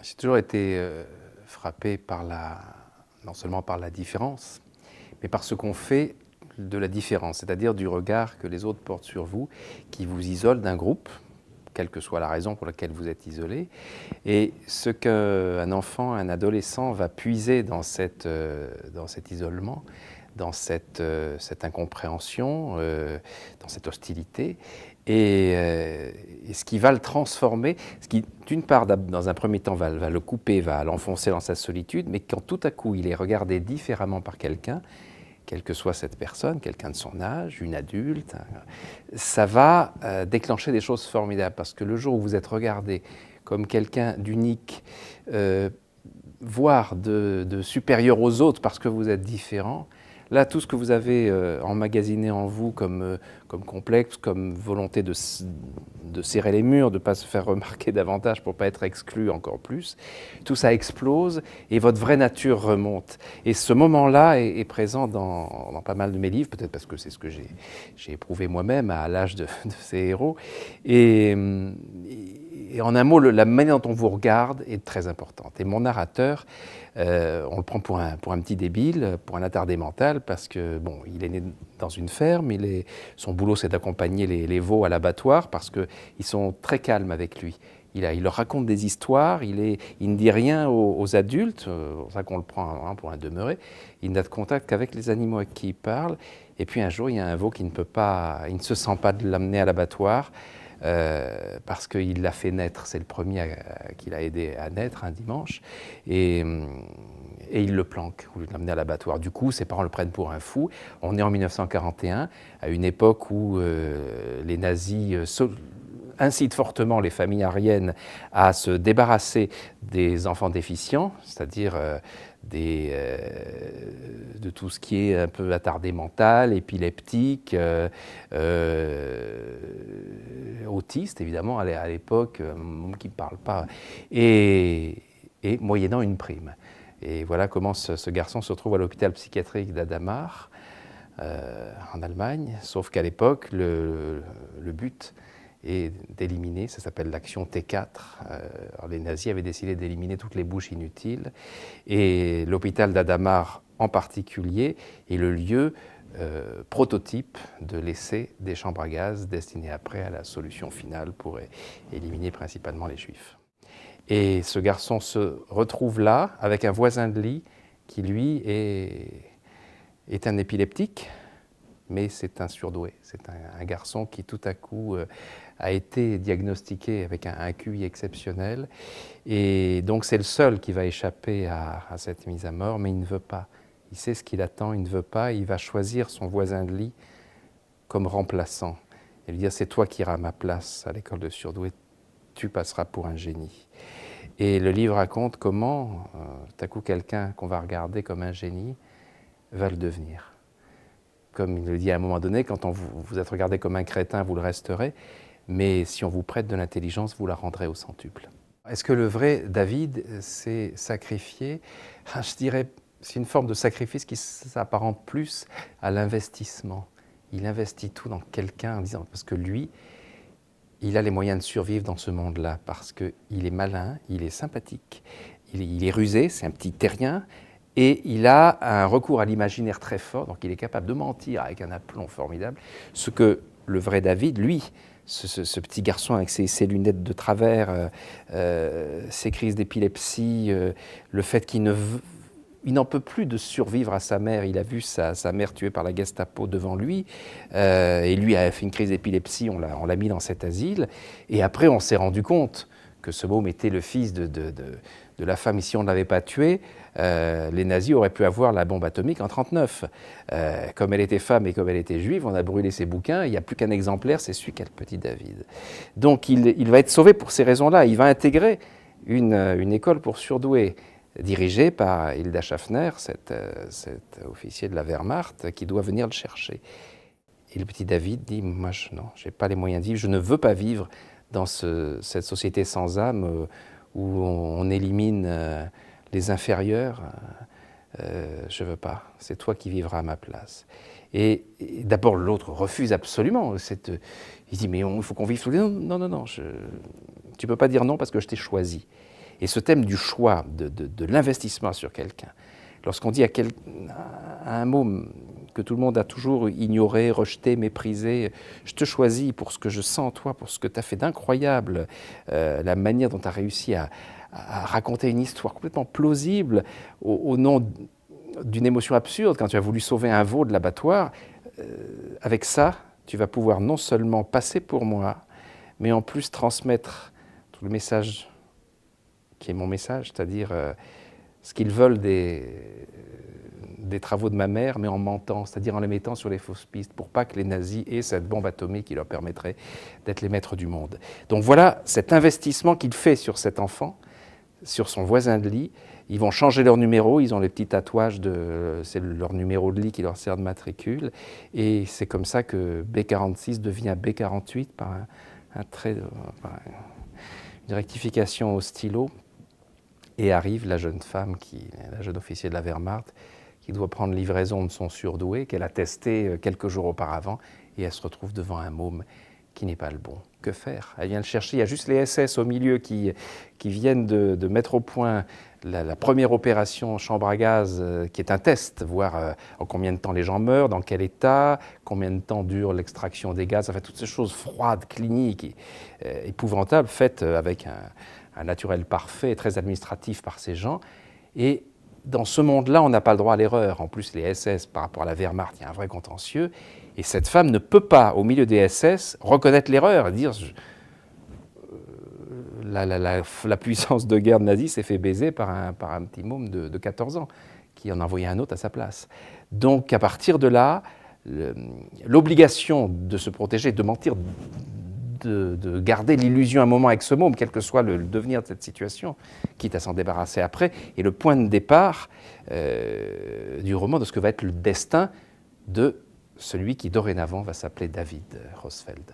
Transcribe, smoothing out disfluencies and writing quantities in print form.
J'ai toujours été frappé par non seulement par la différence, mais par ce qu'on fait de la différence, c'est-à-dire du regard que les autres portent sur vous, qui vous isole d'un groupe, quelle que soit la raison pour laquelle vous êtes isolé. Et ce qu'un enfant, un adolescent va puiser dans cet isolement, dans cette incompréhension, dans cette hostilité, et ce qui va le transformer, ce qui, d'une part, dans un premier temps, va le couper, va l'enfoncer dans sa solitude, mais quand tout à coup il est regardé différemment par quelqu'un, quelle que soit cette personne, quelqu'un de son âge, une adulte, ça va déclencher des choses formidables, parce que le jour où vous êtes regardé comme quelqu'un d'unique, voire de supérieur aux autres parce que vous êtes différent, là, tout ce que vous avez emmagasiné en vous comme complexe, comme volonté de serrer les murs, de ne pas se faire remarquer davantage pour ne pas être exclu encore plus, tout ça explose et votre vraie nature remonte. Et ce moment-là est présent dans pas mal de mes livres, peut-être parce que c'est ce que j'ai éprouvé moi-même à l'âge de ces héros. Et en un mot, la manière dont on vous regarde est très importante. Et mon narrateur, on le prend pour un petit débile, pour un attardé mental, parce que bon, il est né dans une ferme, son boulot c'est d'accompagner les veaux à l'abattoir, parce qu'ils sont très calmes avec lui. Il leur raconte des histoires, il ne dit rien aux adultes, c'est pour ça qu'on le prend pour un demeuré. Il n'a de contact qu'avec les animaux avec qui il parle. Et puis un jour, il y a un veau qui il ne se sent pas de l'amener à l'abattoir, parce qu'il l'a fait naître, c'est le premier qu'il a aidé à naître un dimanche, et il le planque au lieu de l'amener à l'abattoir. Du coup, ses parents le prennent pour un fou. On est en 1941, à une époque où les nazis incitent fortement les familles aryennes à se débarrasser des enfants déficients, c'est-à-dire de tout ce qui est un peu attardé mental, épileptique, autiste évidemment à l'époque, qui ne parle pas, et moyennant une prime. Et voilà comment ce garçon se retrouve à l'hôpital psychiatrique d'Adamar, en Allemagne, sauf qu'à l'époque, le but est d'éliminer, ça s'appelle l'action T4. Alors les nazis avaient décidé d'éliminer toutes les bouches inutiles, et l'hôpital d'Adamar en particulier est le lieu prototype de l'essai des chambres à gaz destiné après à la solution finale pour éliminer principalement les juifs. Et ce garçon se retrouve là avec un voisin de lit qui lui est un épileptique, mais c'est un surdoué. C'est un garçon qui tout à coup a été diagnostiqué avec un QI exceptionnel, et donc c'est le seul qui va échapper à cette mise à mort, mais il ne veut pas. Il sait ce qu'il attend, il ne veut pas, il va choisir son voisin de lit comme remplaçant et lui dire: c'est toi qui iras à ma place à l'école de surdoués, tu passeras pour un génie. Et le livre raconte comment, tout à coup, quelqu'un qu'on va regarder comme un génie va le devenir. Comme il le dit à un moment donné, quand vous êtes regardé comme un crétin, vous le resterez, mais si on vous prête de l'intelligence, vous la rendrez au centuple. Est-ce que le vrai David s'est sacrifié? Je dirais, c'est une forme de sacrifice qui s'apparente plus à l'investissement. Il investit tout dans quelqu'un en disant, parce que lui, il a les moyens de survivre dans ce monde-là, parce qu'il est malin, il est sympathique, il est rusé, c'est un petit terrien, et il a un recours à l'imaginaire très fort, donc il est capable de mentir avec un aplomb formidable, ce que le vrai David, lui, ce petit garçon avec ses lunettes de travers, ses crises d'épilepsie, le fait qu'il n'en peut plus de survivre à sa mère. Il a vu sa mère tuée par la Gestapo devant lui, et lui a fait une crise d'épilepsie, on l'a mis dans cet asile, et après on s'est rendu compte que ce môme était le fils de la femme. Si on ne l'avait pas tué, les nazis auraient pu avoir la bombe atomique en 1939. Comme elle était femme et comme elle était juive, on a brûlé ses bouquins, il n'y a plus qu'un exemplaire, c'est celui qu'a le petit David. Donc il va être sauvé pour ces raisons-là. Il va intégrer une école pour surdoués, dirigée par Hilda Schaffner, cet officier de la Wehrmacht, qui doit venir le chercher. Et le petit David dit: moi, non, je n'ai pas les moyens de vivre, je ne veux pas vivre dans cette société sans âme où on élimine les inférieurs. Je ne veux pas, c'est toi qui vivras à ma place. Et d'abord, l'autre refuse absolument. Il dit: mais il faut qu'on vive tous les deux. Non, tu ne peux pas dire non parce que je t'ai choisi. Et ce thème du choix, de l'investissement sur quelqu'un, lorsqu'on dit à un môme que tout le monde a toujours ignoré, rejeté, méprisé, je te choisis pour ce que je sens en toi, pour ce que tu as fait d'incroyable, la manière dont tu as réussi à raconter une histoire complètement plausible au nom d'une émotion absurde, quand tu as voulu sauver un veau de l'abattoir, avec ça, tu vas pouvoir non seulement passer pour moi, mais en plus transmettre tout le message qui est mon message, c'est-à-dire ce qu'ils veulent des travaux de ma mère, mais en mentant, c'est-à-dire en les mettant sur les fausses pistes, pour pas que les nazis aient cette bombe atomique qui leur permettrait d'être les maîtres du monde. Donc voilà cet investissement qu'il fait sur cet enfant, sur son voisin de lit. Ils vont changer leur numéro, ils ont les petits tatouages, c'est leur numéro de lit qui leur sert de matricule, et c'est comme ça que B46 devient B48 par une rectification au stylo, et arrive la jeune femme, la jeune officier de la Wehrmacht, qui doit prendre livraison de son surdoué, qu'elle a testé quelques jours auparavant, et elle se retrouve devant un môme qui n'est pas le bon. Que faire? Elle vient le chercher, il y a juste les SS au milieu qui viennent de mettre au point la première opération chambre à gaz, qui est un test, voir en combien de temps les gens meurent, dans quel état, combien de temps dure l'extraction des gaz, enfin toutes ces choses froides, cliniques, épouvantables, faites avec un naturel parfait, très administratif par ces gens. Et dans ce monde-là, on n'a pas le droit à l'erreur. En plus, les SS, par rapport à la Wehrmacht, il y a un vrai contentieux. Et cette femme ne peut pas, au milieu des SS, reconnaître l'erreur, dire la puissance de guerre nazie s'est fait baiser par un petit môme de 14 ans, qui en a envoyé un autre à sa place. Donc, à partir de là, l'obligation de se protéger, de mentir, de garder l'illusion un moment avec ce môme, quel que soit le devenir de cette situation, quitte à s'en débarrasser après, est le point de départ du roman, de ce que va être le destin de celui qui dorénavant va s'appeler David Rosfeld.